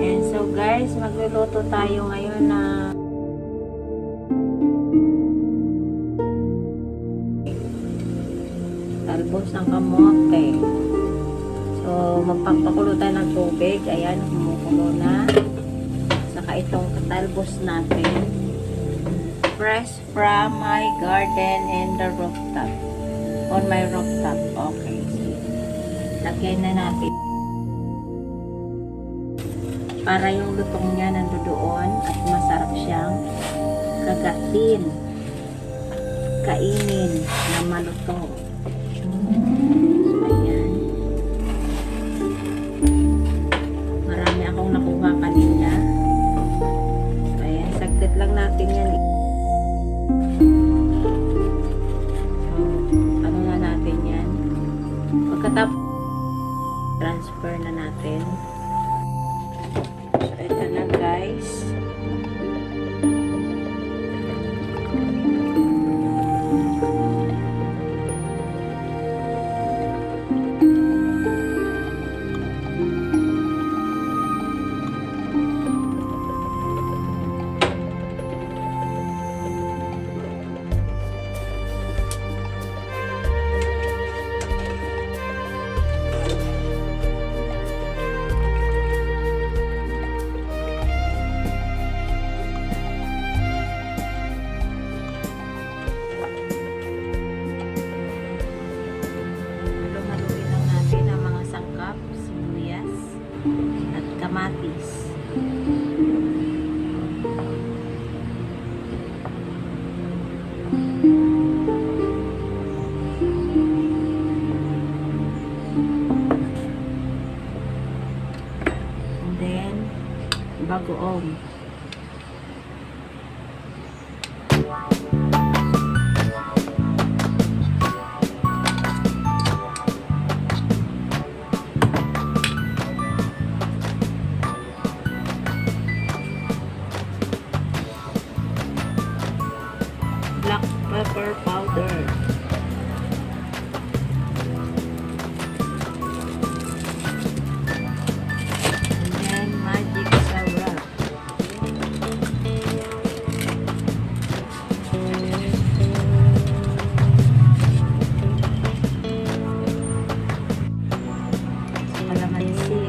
And so guys, magluluto tayo ngayon na talbos ng kamote. So, magpapakulo tayo ng tubig. Ayan, kumukulo na. Saka itong talbos natin. Fresh from my garden in the rooftop. On my rooftop. Okay. Lagyan na natin. Para yung lutong niya nandoon at masarap siyang kagatin. Kainin na malutong. So, ayan. Marami akong nakuha kanina. So, ayan. Saglit lang natin yan. So, ano na natin yan. Pagkatapos, transfer na natin. So, ito na guys. Kamatis. And then bagoong. Black pepper powder. And then magic syrup. Kalamansi.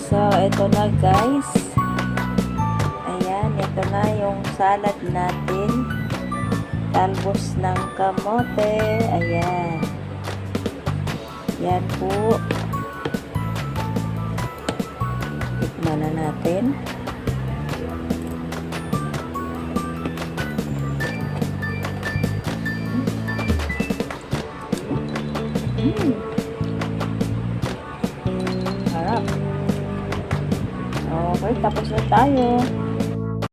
So, ito na guys. Ayan, ito na yung salad natin. Talbos ng kamote. Ayan. Yan po. Tikman na natin. Harap. Okay, tapos na tayo.